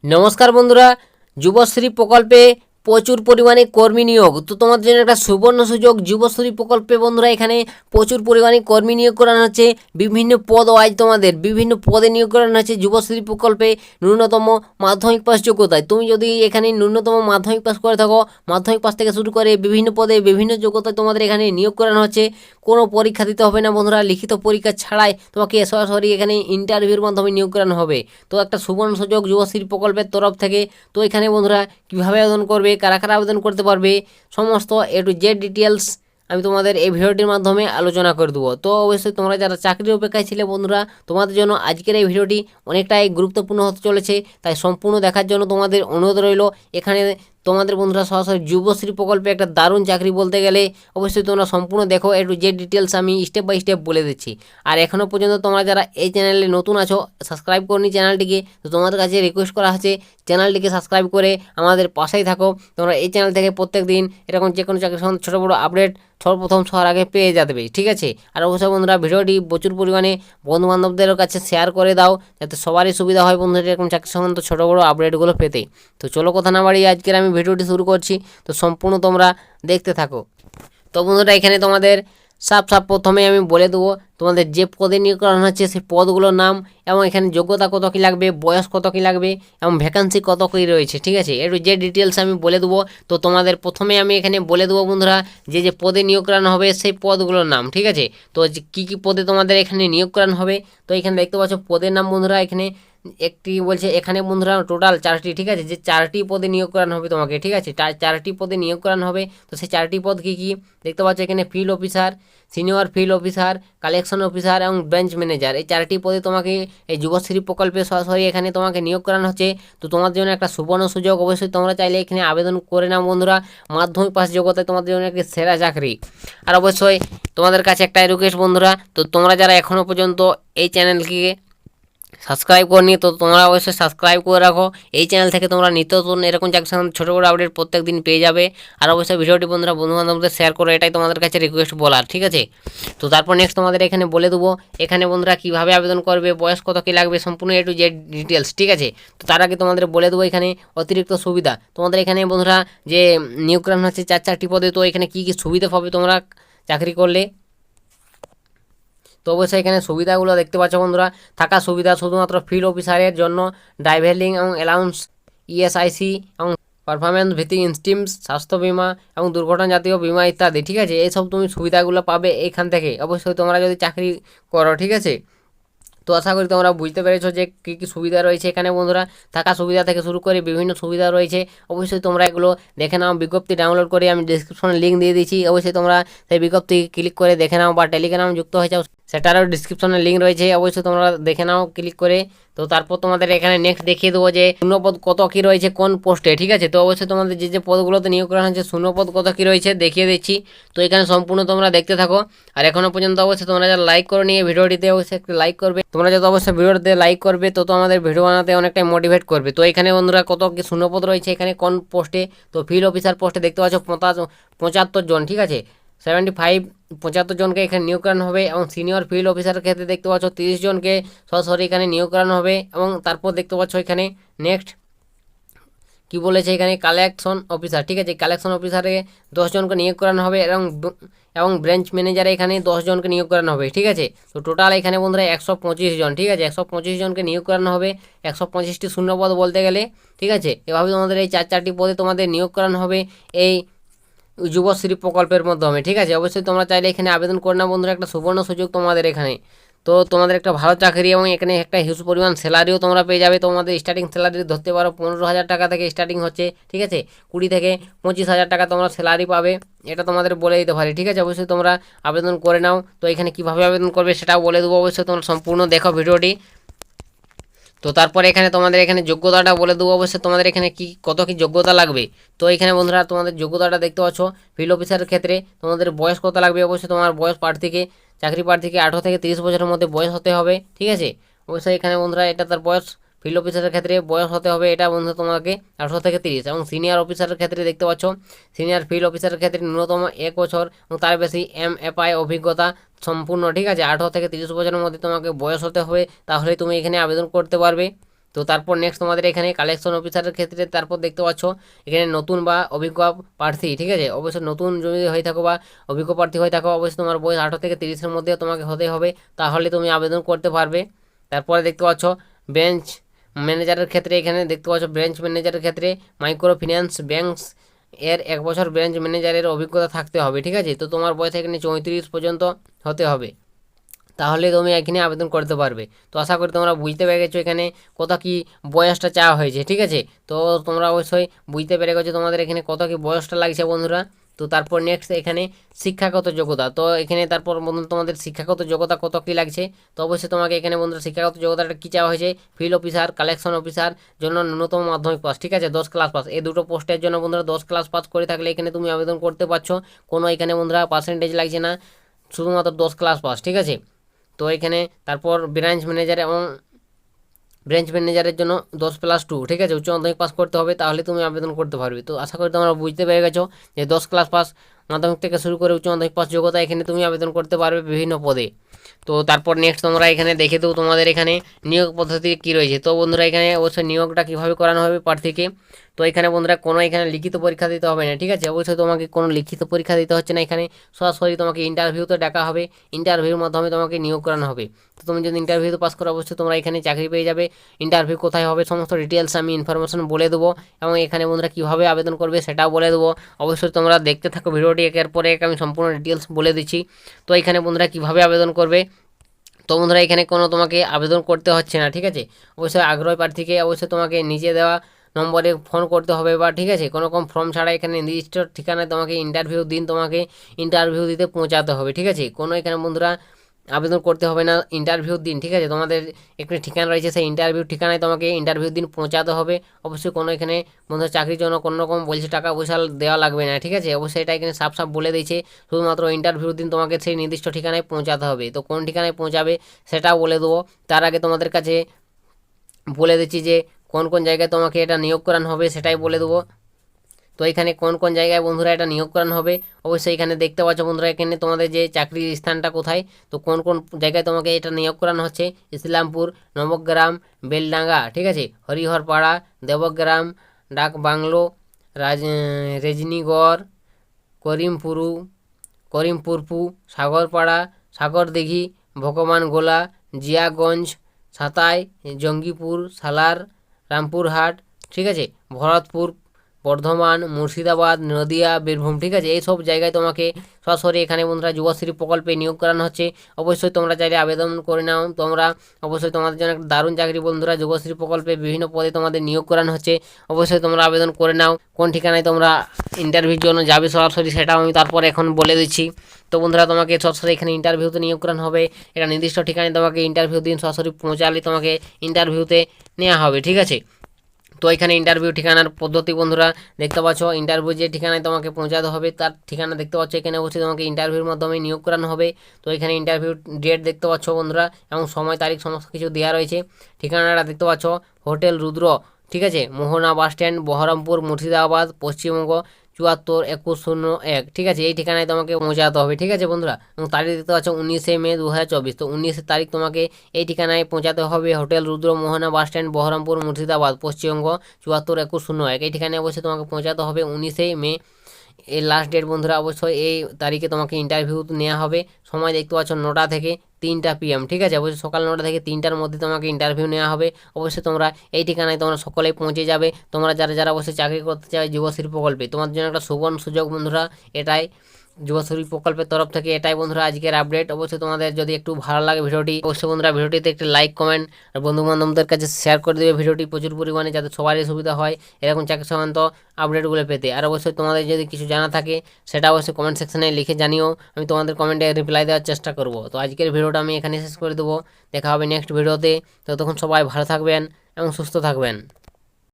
নমস্কার বন্ধুরা, যুবশ্রী প্রকল্পে প্রচুর পরিমাণে কর্মী নিয়োগ। তো তোমাদের জন্য একটা সুবর্ণ সুযোগ। যুবশ্রী প্রকল্পে বন্ধুরা এখানে প্রচুর পরিমাণে কর্মী নিয়োগ করানো হচ্ছে। বিভিন্ন পদ ওয়াইজ তোমাদের বিভিন্ন পদে নিয়োগ করানো হচ্ছে যুবশ্রী প্রকল্পে। ন্যূনতম মাধ্যমিক পাস যোগ্যতায় তুমি যদি এখানে ন্যূনতম মাধ্যমিক পাস করে থাকো, মাধ্যমিক পাস থেকে শুরু করে বিভিন্ন পদে বিভিন্ন যোগ্যতায় তোমাদের এখানে নিয়োগ করানো হচ্ছে। কোনো পরীক্ষা দিতে হবে না বন্ধুরা, লিখিত পরীক্ষা ছাড়াই তোমাকে সরাসরি এখানে ইন্টারভিউর মাধ্যমে নিয়োগ করানো হবে। তো একটা সুবর্ণ সুযোগ যুবশ্রী প্রকল্পের তরফ থেকে। তো এখানে বন্ধুরা কীভাবে আবেদন করবে, কারা কারা আবেদন করতে পারবে, সমস্ত এ টু জেড ডিটেলস আমি তোমাদের এই ভিডিওটির মাধ্যমে আলোচনা করে দেবো। তো অবশ্যই তোমরা যারা চাকরির অপেক্ষায় ছিলে বন্ধুরা, তোমাদের জন্য আজকের এই ভিডিওটি অনেকটাই গুরুত্বপূর্ণ হতে চলেছে। তাই সম্পূর্ণ দেখার জন্য তোমাদের অনুরোধ রইল। এখানে তোমাদের বন্ধুরা সরাসরি যুবশ্রী প্রকল্পে একটা দারুণ চাকরি বলতে গেলে অবশ্যই তোমরা সম্পূর্ণ দেখো। একটু যে ডিটেলস আমি স্টেপ বাই স্টেপ বলে দিচ্ছি। আর এখনও পর্যন্ত তোমরা যারা এই চ্যানেলে নতুন আছো, সাবস্ক্রাইব করনি চ্যানেলটিকে, তো তোমাদের কাছে রিকোয়েস্ট করা আছে চ্যানেলটিকে সাবস্ক্রাইব করে আমাদের পাশেই থাকো। তোমরা এই চ্যানেল থেকে প্রত্যেক দিন এরকম যে কোনো চাকরির সম্বন্ধে ছোটো বড়ো আপডেট সর্বপ্রথম সবার আগে পেয়ে যাবে, ঠিক আছে। আর অবশ্যই বন্ধুরা ভিডিওটি প্রচুর পরিমাণে বন্ধুবান্ধবদের কাছে শেয়ার করে দাও, যাতে সবারই সুবিধা হয় বন্ধুরা এরকম চাকরি সম্বন্ধে ছোটো বড়ো আপডেটগুলো পেতে। তো চলো কথা না বাড়িয়ে আজকের আমি ভিডিওটি শুরু করছি। তো সম্পূর্ণ তোমরা দেখতে থাকো। তো বন্ধুরা এখানে তোমাদের সাফ প্রথমে আমি বলে দেবো তোমাদের যে পদে নিয়োগ করানো হচ্ছে সেই পদগুলোর নাম, এবং এখানে যোগ্যতা কত কী লাগবে, বয়স কত কী লাগবে, এবং ভ্যাকান্সি কত কী রয়েছে, ঠিক আছে। একটু যে ডিটেলস আমি বলে দেবো। তো তোমাদের প্রথমে আমি এখানে বলে দেবো বন্ধুরা যে পদে নিয়োগ করানো হবে সেই পদগুলোর নাম, ঠিক আছে। তো কী কী পদে তোমাদের এখানে নিয়োগ করানো হবে, তো এখানে দেখতে পাচ্ছ পদের নাম বন্ধুরা। এখানে একটি বলছে এখানে বন্ধুরা টোটাল 4টি, ঠিক আছে, যে 4টি পদে নিয়োগ করানো হবে তোমাকে, ঠিক আছে। 4টি পদে নিয়োগ করানো হবে। তো সেই 4টি পদ কী কী দেখতে পাচ্ছ এখানে field officer, senior field officer, collection officer এবং ব্রাঞ্চ ম্যানেজার। এই 4টি পদে তোমাকে এই যুবশ্রী প্রকল্পে সরাসরি এখানে তোমাকে নিয়োগ করানো হচ্ছে। তো তোমাদের জন্য একটা সুবর্ণ সুযোগ। অবশ্যই তোমরা চাইলে এখানে আবেদন করে নাও বন্ধুরা। মাধ্যমিক পাস যোগ্যতায় তোমাদের জন্য একটি সেরা চাকরি। আর অবশ্যই তোমাদের কাছে একটা রিকোয়েস্ট বন্ধুরা, তো তোমরা যারা এখনও পর্যন্ত এই চ্যানেলকে সাবস্ক্রাইব করনি, তো তোমরা অবশ্যই সাবস্ক্রাইব করে রাখো। এই চ্যানেল থেকে তোমরা নিত্য নতুন এরকম চাকরির সাথে ছোটো বড়ো আপডেট প্রত্যেক দিন পেয়ে যাবে। আর অবশ্যই ভিডিওটি বন্ধুরা বন্ধুবান্ধবদের শেয়ার করো, এটাই তোমাদের কাছে রিকোয়েস্ট বলার, ঠিক আছে। তো তারপর নেক্সট তোমাদের এখানে বলে দেবো এখানে বন্ধুরা কীভাবে আবেদন করবে, বয়স কত কী লাগবে, সম্পূর্ণ এ টু জেড ডিটেলস, ঠিক আছে। তো তার আগে তোমাদের বলে দেবো এখানে অতিরিক্ত সুবিধা। তোমাদের এখানে বন্ধুরা যে নিয়োগ করানো হচ্ছে 4টি পদে, তো এখানে কী কী সুবিধা পাবে তোমরা চাকরি করলে। তো অবশ্যই এখানে সুবিধাগুলো দেখতে পাচ্ছ বন্ধুরা। থাকা সুবিধা শুধুমাত্র ফিল্ড অফিসারের জন্য, ড্রাইভিং এবং অ্যালাউন্স, ইএসআইসি এবং পারফরমেন্স ভিত্তিক স্কিমস, স্বাস্থ্য বিমা এবং দুর্ঘটনা জাতীয় বিমা ইত্যাদি, ঠিক আছে। এইসব তুমি সুবিধাগুলো পাবে এখান থেকে অবশ্যই তোমরা যদি চাকরি করো, ঠিক আছে। তো আশা করি তোমরা বুঝতে পেরেছো যে কী কী সুবিধা রয়েছে এখানে বন্ধুরা। থাকা সুবিধা থেকে শুরু করে বিভিন্ন সুবিধা রয়েছে। অবশ্যই তোমরা এগুলো দেখে নাও। বিজ্ঞপ্তি ডাউনলোড করে আমি ডিসক্রিপশনে লিঙ্ক দিয়ে দিয়েছি, অবশ্যই তোমরা সেই বিজ্ঞপ্তি ক্লিক করে দেখে নাও, বা টেলিগ্রাম যুক্ত হয়ে যাও সেটারও ডিসক্রিপশনে লিঙ্ক রয়েছে, অবশ্যই তোমরা দেখে নাও ক্লিক করে। তো তারপর তোমাদের এখানে নেক্সট দেখিয়ে দেবো যে শূন্যপদ কত কী রয়েছে কোন পোস্টে, ঠিক আছে। তো অবশ্যই তোমাদের যে পদগুলোতে নিয়োগ করা হয়েছে শূন্যপদ কত কী রয়েছে দেখিয়ে দিচ্ছি। তো এখানে সম্পূর্ণ তোমরা দেখতে থাকো। আর এখনও পর্যন্ত অবশ্যই তোমরা যারা লাইক করে নিয়ে ভিডিওটিতে অবশ্যই একটু লাইক করবে। তোমরা যত অবশ্যই ভিডিওতে লাইক করবে তত আমাদের ভিডিও বানাতে অনেকটাই মোটিভেট করবে। তো এখানে বন্ধুরা কত কী শূন্যপদ রয়েছে এখানে কোন পোস্টে, তো ফিল্ড অফিসার পোস্টে দেখতে পাচ্ছ 75 জন, ঠিক আছে। 75 জনকে এখানে নিয়োগ করানো হবে। এবং সিনিয়র ফিল্ড অফিসারের ক্ষেত্রে দেখতে পাচ্ছ 30 জনকে সরাসরি এখানে নিয়োগ করানো হবে। এবং তারপর দেখতে পাচ্ছ এখানে নেক্সট কী বলেছে এখানে কালেকশন অফিসার, ঠিক আছে। কালেকশন অফিসারে 10 জনকে নিয়োগ করানো হবে, এবং ব্রাঞ্চ ম্যানেজারে এখানে 10 জনকে নিয়োগ করানো হবে, ঠিক আছে। তো টোটাল এখানে বন্ধুরা 125 জন, ঠিক আছে। 125 জনকে নিয়োগ করানো হবে, 125টি শূন্যপদ বলতে গেলে, ঠিক আছে। এভাবে তোমাদের এই 4টি পদে তোমাদের নিয়োগ করানো হবে এই যুবশ্রী প্রকল্পের মাধ্যমে, ঠিক আছে। অবশ্যই তোমরা চাইলে এখানে আবেদন করে না বন্ধুরা, একটা সুবর্ণ সুযোগ তোমাদের এখানে। তো তোমাদের একটা ভালো চাকরি এবং এখানে একটা হিউজ পরিমাণ স্যালারিও তোমরা পেয়ে যাবে। তোমাদের স্টার্টিং স্যালারি ধরতে পারো 15,000 টাকা থেকে স্টার্টিং হচ্ছে, ঠিক আছে। 20 থেকে 25,000 টাকা তোমরা স্যালারি পাবে, এটা তোমাদের বলে দিতে পারি, ঠিক আছে। অবশ্যই তোমরা আবেদন করে নাও। তো এখানে কীভাবে আবেদন করবে সেটাও বলে দেবো, অবশ্যই তোমরা সম্পূর্ণ দেখো ভিডিওটি। তো তারপরে এখানে তোমাদের এখানে যোগ্যতাটা বলে দেবো, অবশ্যই তোমাদের এখানে কত কী যোগ্যতা লাগবে। তো এখানে বন্ধুরা তোমাদের যোগ্যতাটা দেখতে পাচ্ছ। ফিল্ড অফিসারের ক্ষেত্রে তোমাদের বয়স কত লাগবে, অবশ্যই তোমার বয়স প্রার্থীকে, চাকরি প্রার্থীকে 18 থেকে 30 বছরের মধ্যে বয়স হতে হবে, ঠিক আছে। অবশ্যই এখানে বন্ধুরা এটা তার বয়স। ফিল্ড অফিসারের ক্ষেত্রে বয়স হতে হবে এটা বন্ধু তোমাকে 18 থেকে 30। এবং সিনিয়র অফিসারের ক্ষেত্রে দেখতে পাচ্ছ, সিনিয়র ফিল্ড অফিসারের ক্ষেত্রে ন্যূনতম 1 বছর এবং তার বেশি MFI অভিজ্ঞতা সম্পূর্ণ, ঠিক আছে। 18 থেকে 30 বছরের মধ্যে তোমাকে বয়স হতে হবে, তাহলেই তুমি এখানে আবেদন করতে পারবে। তো তারপর নেক্সট তোমাদের এখানে কালেকশন অফিসারের ক্ষেত্রে তারপর দেখতে পাচ্ছ এখানে নতুন বা অভিজ্ঞ প্রার্থী, ঠিক আছে, অবশ্যই নতুন যদি হয়ে থাকো বা অভিজ্ঞ প্রার্থী হয়ে থাকো অবশ্যই তোমার বয়স 18 থেকে 30-এর মধ্যে তোমাকে হতে হবে, তাহলে তুমি আবেদন করতে পারবে। তারপরে দেখতে পাচ্ছ ব্রাঞ্চ ম্যানেজারের ক্ষেত্রে এখানে দেখতে পাচ্ছ ব্রাঞ্চ ম্যানেজারের ক্ষেত্রে মাইক্রো ফিন্যান্স ব্যাঙ্কস এর 1 বছর ব্রাঞ্চ ম্যানেজারের অভিজ্ঞতা থাকতে হবে, ঠিক আছে। তো তোমার বয়স এখানে 34 পর্যন্ত হতে হবে, তাহলে তুমি এখানে আবেদন করতে পারবে। তো আশা করি তোমরা বুঝতে পেরে গেছো এখানে কত কি বয়সটা চাওয়া হয়েছে, ঠিক আছে। তো তোমরা অবশ্যই বুঝতে পেরে গেছো তোমাদের এখানে কত কি বয়সটা লাগছে বন্ধুরা। তো তারপর নেক্সট এখানে শিক্ষাগত যোগ্যতা, তো এখানে তারপর বন্ধু তোমাদের শিক্ষাগত যোগ্যতা কত কি লাগছে। তো অবশ্যই তোমাকে এখানে বন্ধুরা শিক্ষাগত যোগ্যতাটা কী চাওয়া হয়েছে, ফিল্ড অফিসার কালেকশন অফিসার জন্য ন্যূনতম মাধ্যমিক পাস, ঠিক আছে, 10 ক্লাস পাস। এই দুটো পোস্টের জন্য বন্ধুরা 10 ক্লাস পাস করে থাকলে এখানে তুমি আবেদন করতে পারছো, কোনো এখানে বন্ধুরা পার্সেন্টেজ লাগছে না, শুধুমাত্র 10 ক্লাস পাস, ঠিক আছে। তো এখানে তারপর ব্রাঞ্চ ম্যানেজার এবং ব্রাঞ্চ ম্যানেজারের জন্য 10+2, ঠিক আছে, উচ্চ মাধ্যমিক পাস করতে হবে, তাহলে তুমি আবেদন করতে পারবে। তো আশা করি তোমরা বুঝতে পেরে গেছো যে 10 ক্লাস পাস মাধ্যমিক থেকে শুরু করে উচ্চ মাধ্যমিক পাস যোগ্যতা এখানে তুমি আবেদন করতে পারবে বিভিন্ন পদে। তো তারপর নেক্সট তোমরা এখানে দেখে দেবো তোমাদের এখানে নিয়োগ পদ্ধতি কী রয়েছে। তো বন্ধুরা এখানে অবশ্যই নিয়োগটা কীভাবে করানো হবে প্রার্থীকে, তো এখানে বন্ধুরা কোনো এখানে লিখিত পরীক্ষা দিতে হবে না, ঠিক আছে, অবশ্যই তোমাকে কোনো লিখিত পরীক্ষা দিতে হচ্ছে না, এখানে সরাসরি তোমাকে ইন্টারভিউতে ডাকা হবে, ইন্টারভিউর মাধ্যমে তোমাকে নিয়োগ করানো হবে। তো তুমি যদি ইন্টারভিউতে পাস করো অবশ্যই তোমরা এখানে চাকরি পেয়ে যাবে। ইন্টারভিউ কোথায় হবে সমস্ত ডিটেলস আমি ইনফরমেশন বলে দেবো, এবং এখানে বন্ধুরা কীভাবে আবেদন করবে সেটাও বলে দেবো। অবশ্যই তোমরা দেখতে থাকো ভিডিওটি, একের পরে এক আমি সম্পূর্ণ ডিটেলস বলে দিচ্ছি। তো এখানে বন্ধুরা কীভাবে আবেদন করবে, তো বন্ধুরা এখানে কোনো তোমাকে আবেদন করতে হচ্ছে না, ঠিক আছে। অবশ্যই আগ্রহী প্রার্থীকে অবশ্যই তোমাকে নিচে দেওয়া নম্বরে ফোন করতে হবে, বা ঠিক আছে কোনো রকম ফর্ম ছাড়া এখানে নির্দিষ্ট ঠিকানায় তোমাকে ইন্টারভিউ দিন তোমাকে ইন্টারভিউ দিতে পৌঁছাতে হবে, ঠিক আছে। কোনো এখানে বন্ধুরা আবেদন করতে হবে না ইন্টারভিউ দিন, ঠিক আছে, তোমাদের একটি ঠিকানা রয়েছে সেই ইন্টারভিউ ঠিকানায় তোমাকে ইন্টারভিউ দিন পৌঁছাতে হবে। অবশ্যই কোনো এখানে বন্ধুরা চাকরির জন্য কোনো রকম বলছে টাকা পয়সা দেওয়া লাগবে না, ঠিক আছে, অবশ্যই এটা এখানে সাফ সাফ বলে দিয়েছে, শুধুমাত্র ইন্টারভিউ দিন তোমাকে সেই নির্দিষ্ট ঠিকানায় পৌঁছাতে হবে। তো কোন ঠিকানায় পৌঁছাবে সেটাও বলে দেবো, তার আগে তোমাদের কাছে বলে দিচ্ছি যে কোন কোন জায়গায় তোমাকে এটা নিয়োগ করানো হবে সেটাই বলে দেবো। তো এখানে কোন কোন জায়গায় বন্ধুরা এটা নিয়োগ করানো হবে অবশ্যই এখানে দেখতে পাচ্ছ বন্ধুরা, এখানে তোমাদের যে চাকরির স্থানটা কোথায়, তো কোন কোন জায়গায় তোমাকে এটা নিয়োগ করানো হচ্ছে, ইসলামপুর, নবগ্রাম, বেলডাঙ্গা, ঠিক আছে, হরিহরপাড়া, দেবগ্রাম, ডাক বাংলো, রেজনিগড়, করিমপুরু, করিমপুরপু, সাগরপাড়া, সাগরদিঘি, ভগবানগোলা, জিয়াগঞ্জ, সাতাই, জঙ্গিপুর, সালার, রামপুরহাট, ঠিক আছে, ভরতপুর, বর্ধমান, মুর্শিদাবাদ, নদিয়া, বীরভূম, ঠিক আছে, এই সব জায়গায় তোমাকে সরাসরি এখানে বন্ধুরা যুবশ্রী প্রকল্পে নিয়োগ করানো হচ্ছে। অবশ্যই তোমরা চাইলে আবেদন করে নাও, তোমরা অবশ্যই তোমাদের জন্য একটা দারুণ চাকরি বন্ধুরা, যুবশ্রী প্রকল্পে বিভিন্ন পদে তোমাদের নিয়োগ করানো হচ্ছে। অবশ্যই তোমরা আবেদন করে নাও, কোন ঠিকানায় তোমরা ইন্টারভিউর জন্য যাবে সরাসরি সেটাও আমি তারপর এখন বলে দিচ্ছি। তো বন্ধুরা তোমাকে সরাসরি এখানে ইন্টারভিউতে নিয়োগ করানো হবে, এটা নির্দিষ্ট ঠিকানায় তোমাকে ইন্টারভিউ দিন সরাসরি পৌঁছালে তোমাকে ইন্টারভিউতে নেওয়া হবে, ঠিক আছে। তো এখানে ইন্টারভিউ ঠিকানার পদ্ধতি বন্ধুরা দেখতে পাচ্ছ, ইন্টারভিউ যে ঠিকানায় তোমাকে পৌঁছাতে হবে তার ঠিকানা দেখতে পাচ্ছ, এখানে অবশ্যই তোমাকে ইন্টারভিউর মাধ্যমে নিয়োগ করানো হবে। তো এখানে ইন্টারভিউ ডেট দেখতে পাচ্ছ বন্ধুরা, এবং সময় তারিখ সমস্ত কিছু দেওয়া রয়েছে। ঠিকানাটা দেখতে পাচ্ছ হোটেল রুদ্র, ঠিক আছে, মোহনা বাস স্ট্যান্ড, বহরমপুর, মুর্শিদাবাদ, পশ্চিমবঙ্গ 74-2101, ঠিক আছে, এই ঠিকানায় তোমাকে পৌঁছাতে হবে, ঠিক আছে বন্ধুরা। এবং তারিখ দেখতে পাচ্ছ 19শে মে 2024, তো 19 তারিখ তোমাকে এই ঠিকানায় পৌঁছাতে হবে, হোটেল রুদ্র, মোহনা বাস স্ট্যান্ড, বহরমপুর, মুর্শিদাবাদ, পশ্চিমবঙ্গ 74-2101, এই ঠিকানায় অবশ্যই তোমাকে পৌঁছাতে হবে 19শে মে। এই লাস্ট ডেট বন্ধুরা, অবশ্যই এই তারিখে তোমাকে ইন্টারভিউ নেওয়া হবে। সময় দেখতে পাচ্ছ 9টা থেকে 3টা PM, ঠিক আছে, অবশ্যই সকাল 9টা থেকে 3টার মধ্যে তোমাকে ইন্টারভিউ নেওয়া হবে। অবশ্যই তোমরা এই ঠিকানায় তোমরা সকলেই পৌঁছে যাবে, তোমরা যারা যারা অবশ্যই চাকরি করতে চাই যুবশ্রী প্রকল্পে, তোমার জন্য একটা সুবর্ণ সুযোগ বন্ধুরা এটাই, যুবশ্রী প্রকল্পের তরফ থেকে এটাই বন্ধুরা আজকের আপডেট। অবশ্যই তোমাদের যদি একটু ভালো লাগে ভিডিওটি অবশ্যই বন্ধুরা ভিডিওটিতে একটি লাইক কমেন্ট আর বন্ধু বান্ধবদের কাছে শেয়ার করে দেবে ভিডিওটি প্রচুর পরিমাণে, যাতে সবারই সুবিধা হয় এরকম চাকরি সংক্রান্ত আপডেটগুলো পেতে। আর অবশ্যই তোমাদের যদি কিছু জানা থাকে সেটা অবশ্যই কমেন্ট সেকশনে লিখে জানিও, আমি তোমাদের কমেন্টে রিপ্লাই দেওয়ার চেষ্টা করব। তো আজকের ভিডিওটা আমি এখানে শেষ করে দেবো, দেখা হবে নেক্সট ভিডিওতে। ততক্ষণ সবাই ভালো থাকবেন এবং সুস্থ থাকবেন।